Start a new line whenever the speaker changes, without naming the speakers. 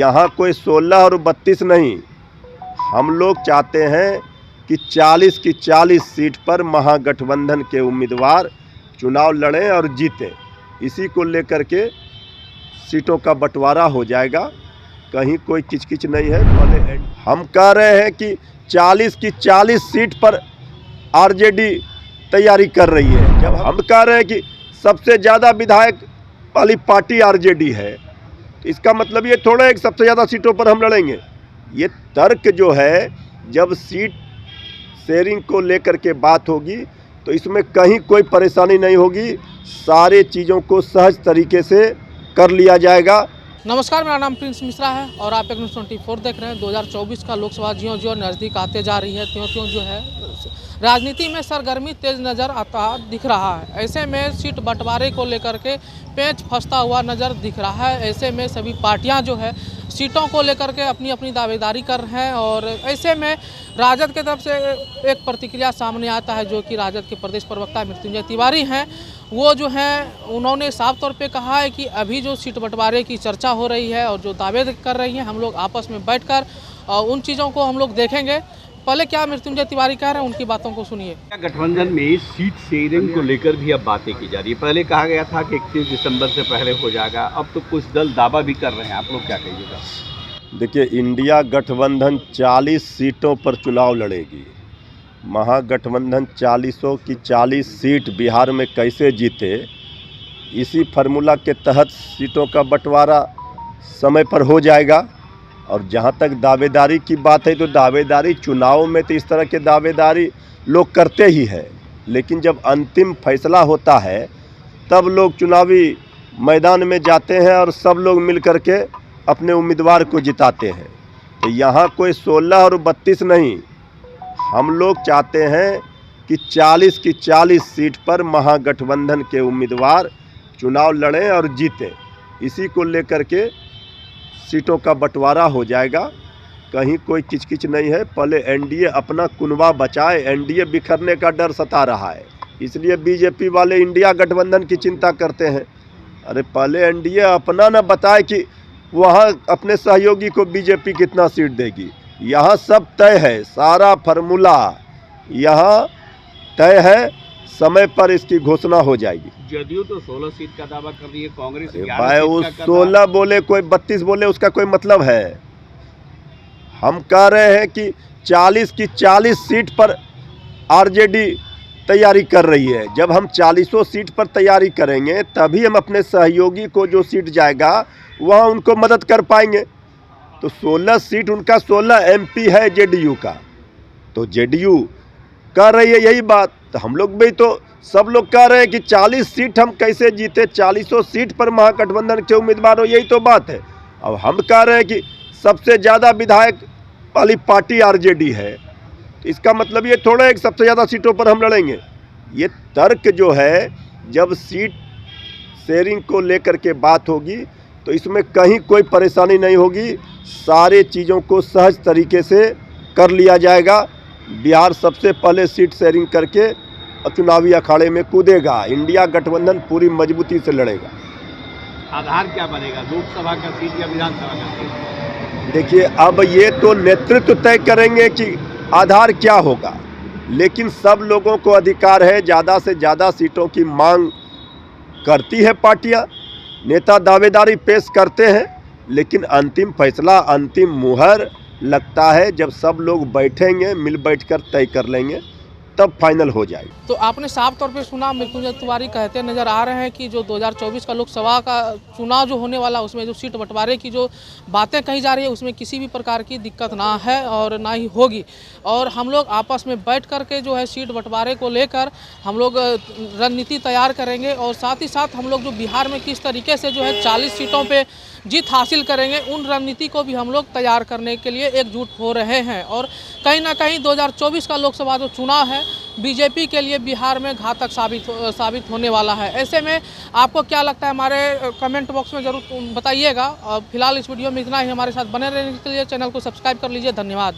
यहाँ कोई 16 और 32 नहीं, हम लोग चाहते हैं कि 40 की 40 सीट पर महागठबंधन के उम्मीदवार चुनाव लड़ें और जीतें। इसी को लेकर के सीटों का बंटवारा हो जाएगा, कहीं कोई किचकिच नहीं है। भले हम कह रहे हैं कि 40 की 40 सीट पर आरजेडी तैयारी कर रही है। जब हम कह रहे हैं कि सबसे ज़्यादा विधायक वाली पार्टी आरजेडी है, तो इसका मतलब ये थोड़ा है कि सबसे ज़्यादा सीटों पर हम लड़ेंगे। ये तर्क जो है, जब सीट शेयरिंग को लेकर के बात होगी तो इसमें कहीं कोई परेशानी नहीं होगी, सारे चीज़ों को सहज तरीके से कर लिया जाएगा।
नमस्कार, मेरा नाम प्रिंस मिश्रा है और आप एक न्यूज़ 24 देख रहे हैं। 2024 का लोकसभा ज्यों नज़दीक आते जा रही है त्यों जो है राजनीति में सरगर्मी तेज नज़र आता दिख रहा है। ऐसे में सीट बंटवारे को लेकर के पेच फंसता हुआ नज़र दिख रहा है। ऐसे में सभी पार्टियां जो है सीटों को लेकर के अपनी अपनी दावेदारी कर रहे हैं और ऐसे में राजद की तरफ से एक प्रतिक्रिया सामने आता है, जो कि राजद के प्रदेश प्रवक्ता मृत्युंजय तिवारी हैं। वो जो हैं उन्होंने साफ तौर पे कहा है कि अभी जो सीट बंटवारे की चर्चा हो रही है और जो दावे कर रही हैं, हम लोग आपस में बैठकर उन चीज़ों को हम लोग देखेंगे। पहले क्या मृत्युंजय तिवारी कह रहे हैं, उनकी बातों को सुनिए।
गठबंधन में सीट शेयरिंग को लेकर भी अब बातें की जा रही है। पहले कहा गया था कि 31 दिसंबर से पहले हो जाएगा, अब तो कुछ दल दावा भी कर रहे हैं। आप लोग क्या कहिएगा?
देखिए, इंडिया गठबंधन 40 सीटों पर चुनाव लड़ेगी। महागठबंधन 40 की 40 सीट बिहार में कैसे जीते, इसी फार्मूला के तहत सीटों का बंटवारा समय पर हो जाएगा। और जहाँ तक दावेदारी की बात है, तो दावेदारी चुनाव में तो इस तरह के दावेदारी लोग करते ही हैं, लेकिन जब अंतिम फैसला होता है तब लोग चुनावी मैदान में जाते हैं और सब लोग मिल कर के अपने उम्मीदवार को जिताते हैं। तो यहाँ कोई 16 और 32 नहीं, हम लोग चाहते हैं कि 40 की 40 सीट पर महागठबंधन के उम्मीदवार चुनाव लड़ें और जीतें। इसी को लेकर के सीटों का बंटवारा हो जाएगा, कहीं कोई किचकिच नहीं है। पहले एनडीए अपना कुनबा बचाए, एनडीए बिखरने का डर सता रहा है, इसलिए बीजेपी वाले इंडिया गठबंधन की चिंता करते हैं। अरे पहले एनडीए अपना न बताए कि वहाँ अपने सहयोगी को बीजेपी कितना सीट देगी। यहाँ सब तय है, सारा फार्मूला यहाँ तय है, समय पर इसकी घोषणा हो जाएगी।
जदयू तो 16 सीट का दावा कर रही है, कांग्रेस
भाई वो 16 बोले कोई 32 बोले, उसका कोई मतलब है। हम कह रहे हैं कि 40 की 40 सीट पर आरजेडी तैयारी कर रही है। जब हम 40 सीट पर तैयारी करेंगे तभी हम अपने सहयोगी को जो सीट जाएगा वहाँ उनको मदद कर पाएंगे। तो 16 सीट उनका 16 एमपी है जेडीयू का, तो जेडीयू कह रही है यही बात। तो हम लोग भी तो सब लोग कह रहे हैं कि 40 सीट हम कैसे जीते, 40 सीट पर महागठबंधन के उम्मीदवार हो, यही तो बात है। अब हम कह रहे हैं कि सबसे ज़्यादा विधायक वाली पार्टी आरजेडी है, तो इसका मतलब ये थोड़ा है कि सबसे ज़्यादा सीटों पर हम लड़ेंगे। ये तर्क जो है, जब सीट शेयरिंग को लेकर के बात होगी तो इसमें कहीं कोई परेशानी नहीं होगी, सारे चीज़ों को सहज तरीके से कर लिया जाएगा। बिहार सबसे पहले सीट शेयरिंग करके चुनावी अखाड़े में कूदेगा। इंडिया गठबंधन पूरी मजबूती से लड़ेगा।
आधार क्या बनेगा, लोकसभा का सीट या विधानसभा का सीट?
देखिए, अब ये तो नेतृत्व तय करेंगे कि आधार क्या होगा, लेकिन सब लोगों को अधिकार है, ज़्यादा से ज़्यादा सीटों की मांग करती है पार्टियां, नेता दावेदारी पेश करते हैं, लेकिन अंतिम फैसला, अंतिम मुहर लगता है जब सब लोग बैठेंगे, मिल बैठकर तय कर लेंगे, तब फाइनल हो जाएगी।
तो आपने साफ तौर पे सुना, मृत्युंजय तिवारी कहते नजर आ रहे हैं कि जो 2024 का लोकसभा का चुनाव जो होने वाला, उसमें जो सीट बंटवारे की जो बातें कही जा रही है, उसमें किसी भी प्रकार की दिक्कत ना है और ना ही होगी। और हम लोग आपस में बैठ कर के जो है सीट बंटवारे को लेकर हम लोग रणनीति तैयार करेंगे और साथ ही साथ हम लोग जो बिहार में किस तरीके से जो है 40 सीटों पर जीत हासिल करेंगे, उन रणनीति को भी हम लोग तैयार करने के लिए एकजुट हो रहे हैं। और कहीं ना कहीं 2024 का लोकसभा जो चुनाव है बीजेपी के लिए बिहार में घातक साबित होने वाला है। ऐसे में आपको क्या लगता है, हमारे कमेंट बॉक्स में ज़रूर बताइएगा। फिलहाल इस वीडियो में इतना ही। हमारे साथ बने रहने के लिए चैनल को सब्सक्राइब कर लीजिए। धन्यवाद।